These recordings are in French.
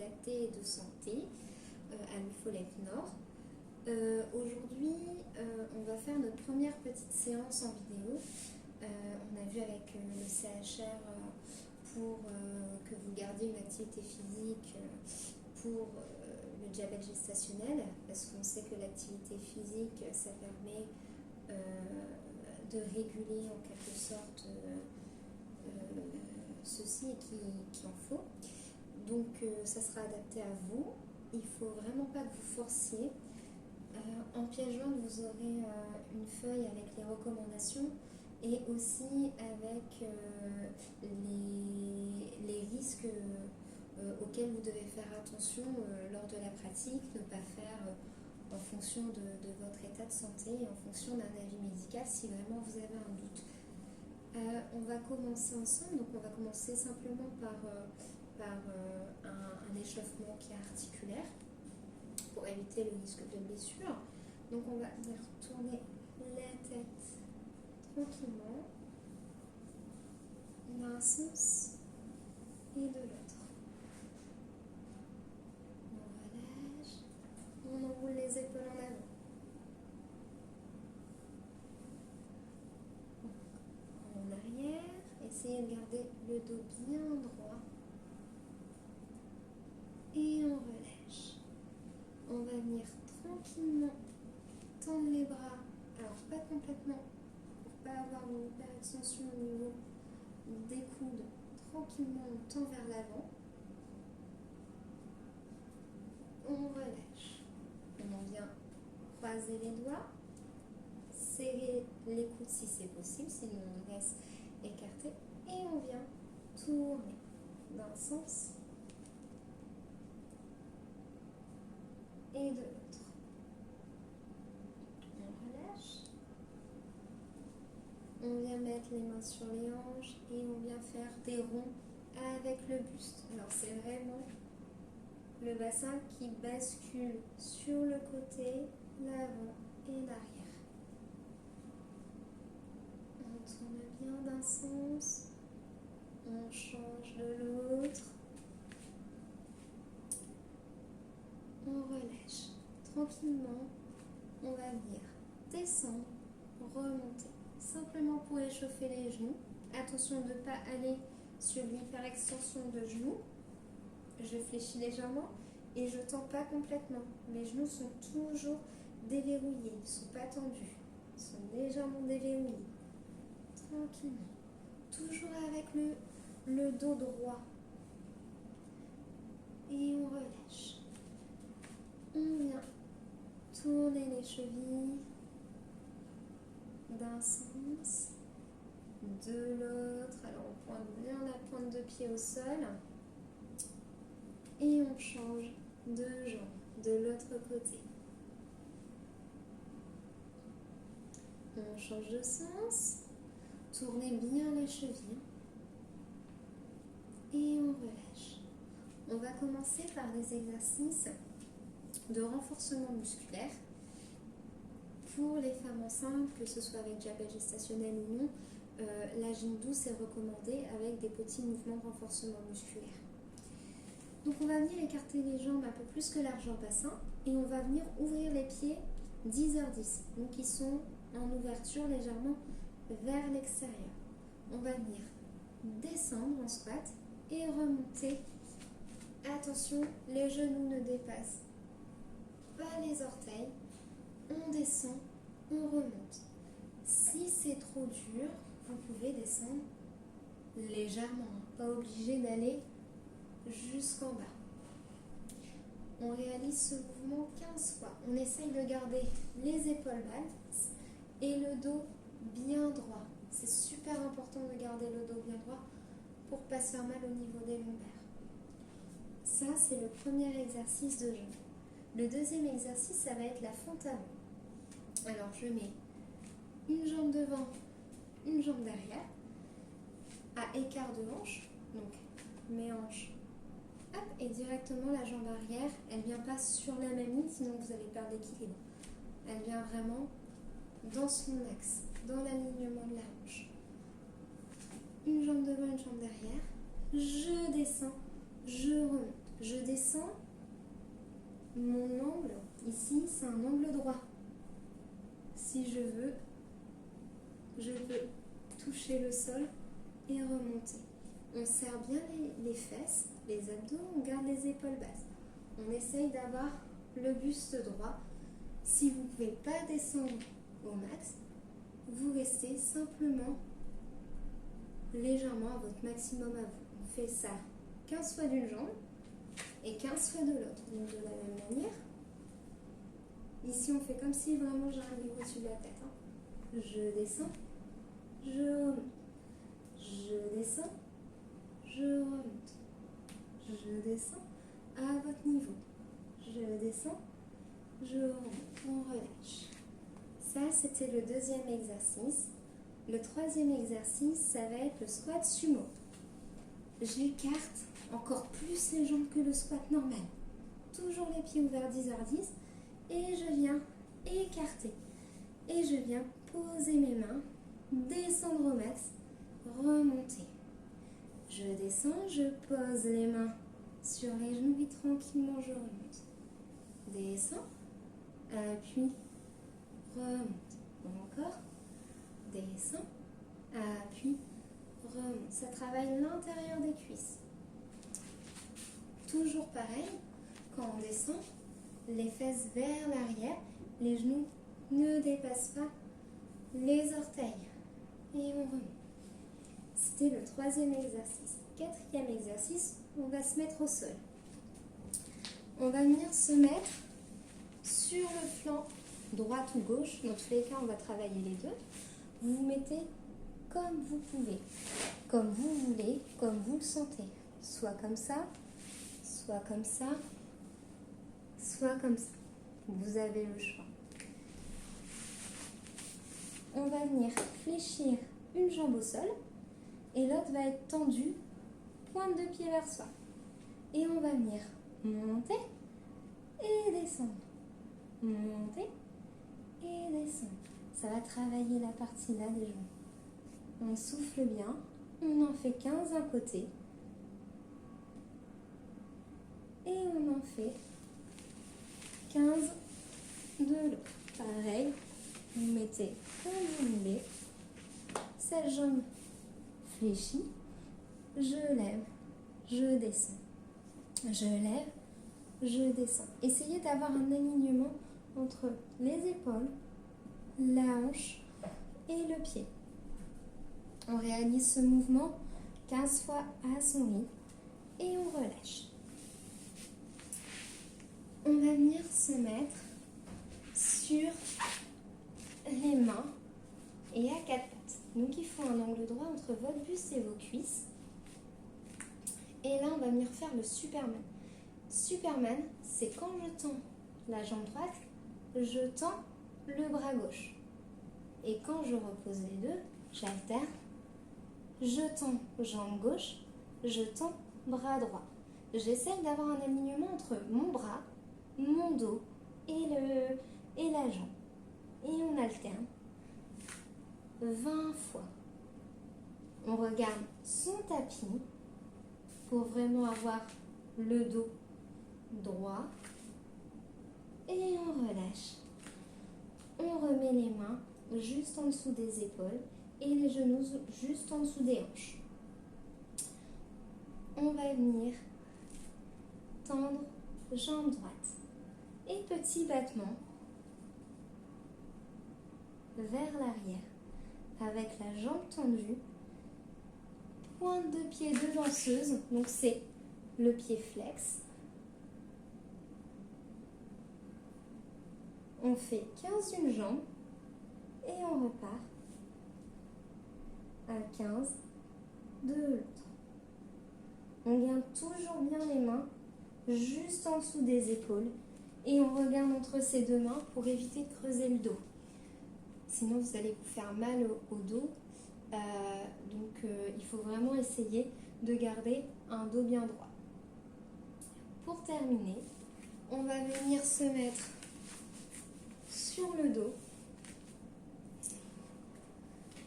lactée et de santé à l'Ufolec Nord. Aujourd'hui, on va faire notre première petite séance en vidéo. On a vu avec le CHR pour que vous gardiez une activité physique pour le diabète gestationnel, parce qu'on sait que l'activité physique, ça permet de réguler en quelque sorte ceci et qu'il en faut. Donc ça sera adapté à vous. Il ne faut vraiment pas que vous forciez. En pièce jointe, vous aurez une feuille avec les recommandations et aussi avec les risques auxquels vous devez faire attention lors de la pratique, ne pas faire en fonction de votre état de santé et en fonction d'un avis médical si vraiment vous avez un doute. On va commencer ensemble, donc on va commencer simplement par un échauffement qui est articulaire pour éviter le risque de blessure. Donc on va venir tourner la tête tranquillement d'un sens et de l'autre. On relâche, on enroule les épaules en avant. En arrière, essayez de garder le dos bien droit. Et on relâche. On va venir tranquillement tendre les bras, alors pas complètement, pour ne pas avoir une hyperextension au niveau des coudes. Tranquillement, on tend vers l'avant. On relâche. On vient croiser les doigts, serrer les coudes si c'est possible, sinon on laisse écarter. Et on vient tourner d'un sens et de l'autre. On relâche. On vient mettre les mains sur les hanches et on vient faire des ronds avec le buste. Alors c'est vraiment le bassin qui bascule sur le côté, l'avant et l'arrière. On tourne bien d'un sens, on change de l'autre. On relâche. Tranquillement, on va venir descendre, remonter. Simplement pour échauffer les genoux. Attention de ne pas aller sur l'hyperextension de genoux. Je fléchis légèrement et je ne tends pas complètement. Mes genoux sont toujours déverrouillés, ils ne sont pas tendus. Ils sont légèrement déverrouillés. Tranquillement. Toujours avec le dos droit. Et on relâche. On vient tourner les chevilles d'un sens, de l'autre. Alors on pointe bien la pointe de pied au sol et on change de jambe de l'autre côté. On change de sens, tournez bien les chevilles et on relâche. On va commencer par des exercices de renforcement musculaire. Pour les femmes enceintes, que ce soit avec diabète gestationnel ou non, la gym douce est recommandée avec des petits mouvements de renforcement musculaire. Donc on va venir écarter les jambes un peu plus que largeur bassin et on va venir ouvrir les pieds 10h10. Donc ils sont en ouverture légèrement vers l'extérieur. On va venir descendre en squat et remonter. Attention, les genoux ne dépassent pas les orteils. On descend, on remonte. Si c'est trop dur, vous pouvez descendre légèrement, pas obligé d'aller jusqu'en bas. On réalise ce mouvement 15 fois. On essaye de garder les épaules basses et le dos bien droit. C'est super important de garder le dos bien droit pour ne pas se faire mal au niveau des lombaires. Ça, c'est le premier exercice de jambes. Le deuxième exercice, ça va être la fente avant. Alors, je mets une jambe devant, une jambe derrière, à écart de hanche. Donc, mes hanches, hop, et directement la jambe arrière, elle ne vient pas sur la même ligne, sinon vous allez perdre l'équilibre. Elle vient vraiment dans son axe, dans l'alignement de la hanche. Une jambe devant, une jambe derrière. Je descends, je remonte. Je descends. Mon angle, ici, c'est un angle droit. Si je peux toucher le sol et remonter. On serre bien les fesses, les abdos, on garde les épaules basses. On essaye d'avoir le buste droit. Si vous ne pouvez pas descendre au max, vous restez simplement légèrement à votre maximum à vous. On fait ça 15 fois d'une jambe et 15 fois de l'autre. Donc de la même manière, ici on fait comme si vraiment j'arrivais au-dessus de la tête. Je descends, je remonte, je descends, je remonte, je descends à votre niveau, je descends, je remonte, on relâche. Ça, c'était le deuxième exercice. Le troisième exercice, ça va être le squat sumo. J'écarte encore plus les jambes que le squat normal. Toujours les pieds ouverts 10h10 et je viens écarter. Et je viens poser mes mains, descendre au max, remonter. Je descends, je pose les mains sur les genoux et tranquillement je remonte. Descends, appuie, remonte. Encore, descends, appuie, remonte. Ça travaille l'intérieur des cuisses. Toujours pareil, quand on descend, les fesses vers l'arrière, les genoux ne dépassent pas les orteils. Et on remonte. C'était le troisième exercice. Quatrième exercice, on va se mettre au sol. On va venir se mettre sur le flanc droite ou gauche. Dans tous les cas, on va travailler les deux. Vous vous mettez comme vous pouvez, comme vous voulez, comme vous le sentez. Soit comme ça, soit comme ça, soit comme ça. Vous avez le choix. On va venir fléchir une jambe au sol et l'autre va être tendue, pointe de pied vers soi. Et on va venir monter et descendre. Monter et descendre. Ça va travailler la partie là des jambes. On souffle bien. On en fait 15 d'un côté. Et on en fait 15 de l'autre. Pareil, vous mettez comme vous voulez. Cette jambe fléchie. Je lève, je descends. Je lève, je descends. Essayez d'avoir un alignement entre les épaules, la hanche et le pied. On réalise ce mouvement 15 fois à son rythme et on relâche. On va venir se mettre sur les mains et à quatre pattes. Donc il faut un angle droit entre votre buste et vos cuisses. Et là, on va venir faire le Superman. Superman, c'est quand je tends la jambe droite, je tends le bras gauche. Et quand je repose les deux, j'alterne. Je tends jambe gauche, je tends bras droit. J'essaye d'avoir un alignement entre mon bras, mon dos et la jambe. Et on alterne 20 fois. On regarde son tapis pour vraiment avoir le dos droit. Et on relâche. On remet les mains juste en dessous des épaules et les genoux juste en dessous des hanches. On va venir tendre jambe droite. Et petit battement vers l'arrière avec la jambe tendue. Pointe de pied de danseuse, donc c'est le pied flex. On fait 15 d'une jambe et on repart à 15 de l'autre. On garde toujours bien les mains juste en dessous des épaules et on regarde entre ces deux mains pour éviter de creuser le dos. Sinon, vous allez vous faire mal au dos. Il faut vraiment essayer de garder un dos bien droit. Pour terminer, on va venir se mettre sur le dos,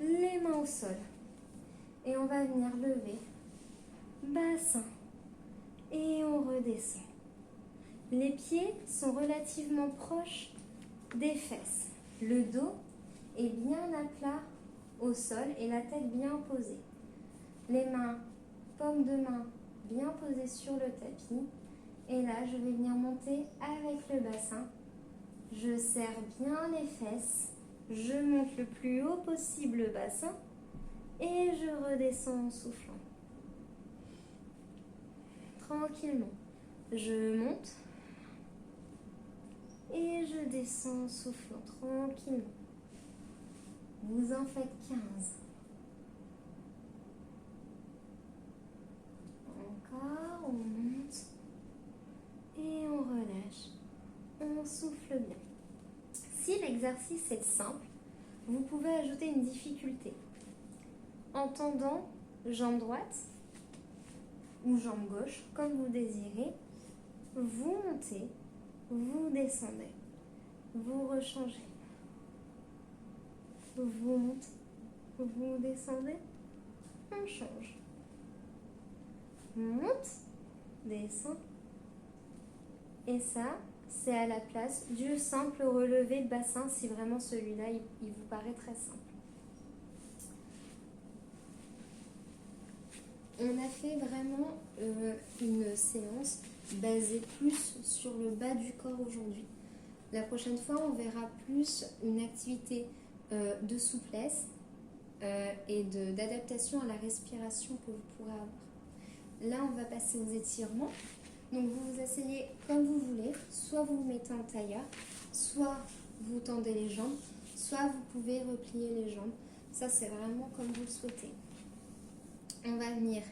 les mains au sol. Et on va venir lever bassin et on redescend. Les pieds sont relativement proches des fesses. Le dos est bien à plat au sol et la tête bien posée. Les mains, paumes de main bien posées sur le tapis. Et là, je vais venir monter avec le bassin. Je serre bien les fesses. Je monte le plus haut possible le bassin. Et je redescends en soufflant. Tranquillement. Je monte. Et je descends en soufflant tranquillement. Vous en faites 15. Encore, on monte. Et on relâche. On souffle bien. Si l'exercice est simple, vous pouvez ajouter une difficulté. En tendant jambe droite ou jambe gauche, comme vous désirez, vous montez, vous descendez, vous rechangez. Vous montez, vous descendez, on change. Monte, descend. Et ça, c'est à la place du simple relevé de bassin si vraiment celui-là, il vous paraît très simple. On a fait vraiment une séance basée plus sur le bas du corps aujourd'hui. La prochaine fois, on verra plus une activité de souplesse et d'adaptation à la respiration que vous pourrez avoir. Là, on va passer aux étirements. Donc, vous vous asseyez comme vous voulez. Soit vous vous mettez en tailleur, soit vous tendez les jambes, soit vous pouvez replier les jambes. Ça, c'est vraiment comme vous le souhaitez. On va venir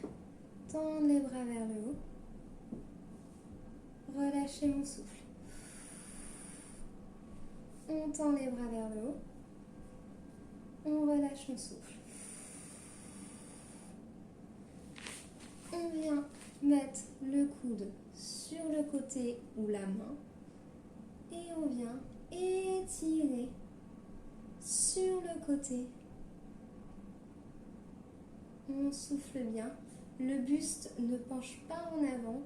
tendre les bras vers le haut. Relâchez mon souffle. On tend les bras vers le haut. On relâche mon souffle. On vient mettre le coude sur le côté ou la main. Et on vient étirer sur le côté. On souffle bien. Le buste ne penche pas en avant.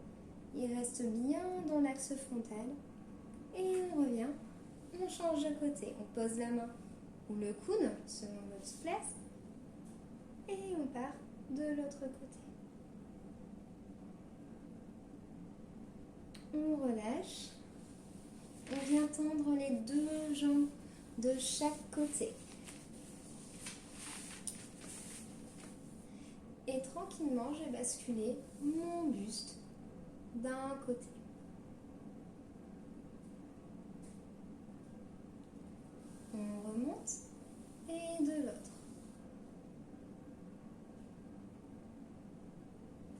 Il reste bien dans l'axe frontal. Et on revient. On change de côté. On pose la main ou le coude selon votre place. Et on part de l'autre côté. On relâche. On vient tendre les deux jambes de chaque côté. Et tranquillement, je vais basculer mon buste d'un côté. On remonte et de l'autre.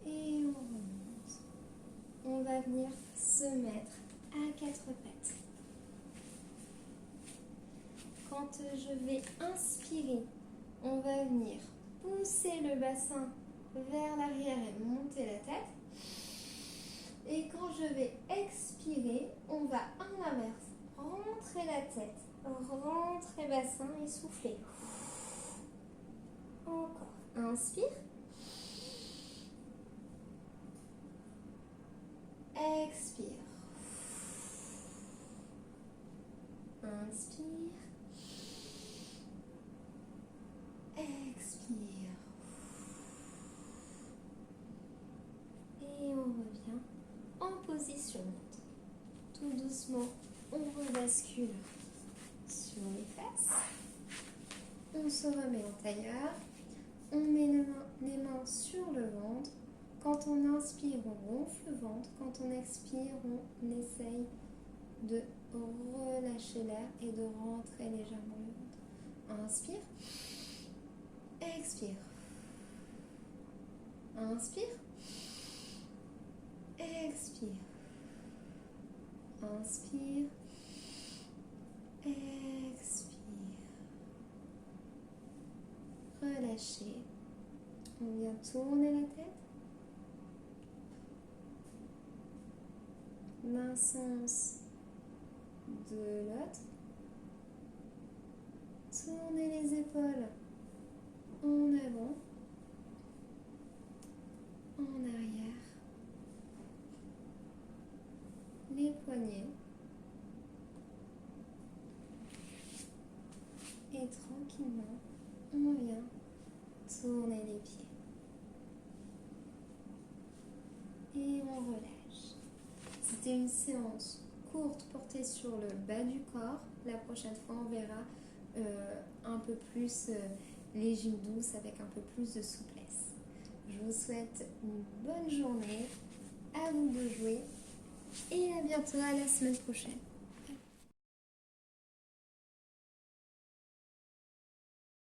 Et on remonte. On va venir se mettre à quatre pattes. Quand je vais inspirer, on va venir pousser le bassin vers l'arrière et monter la tête. Et quand je vais expirer, on va à l'inverse rentrer la tête, rentrer bassin et souffler. Encore. Inspire. Expire. Inspire. Expire. Et on revient en position monte. Tout doucement, on rebascule sur les fesses. On se remet en tailleur. On met les mains sur le ventre. Quand on inspire, on gonfle le ventre. Quand on expire, on essaye de relâcher l'air et de rentrer légèrement le ventre. Inspire. Expire. Inspire. Expire. Inspire. Expire. Relâchez. On vient tourner la tête. D'un sens de l'autre. Tournez les épaules en avant, en arrière, poignets. Et tranquillement, on vient tourner les pieds. Et on relâche. C'était une séance courte portée sur le bas du corps. La prochaine fois, on verra un peu plus les gyms douces avec un peu plus de souplesse. Je vous souhaite une bonne journée. À vous de jouer. Et à bientôt, à la semaine prochaine.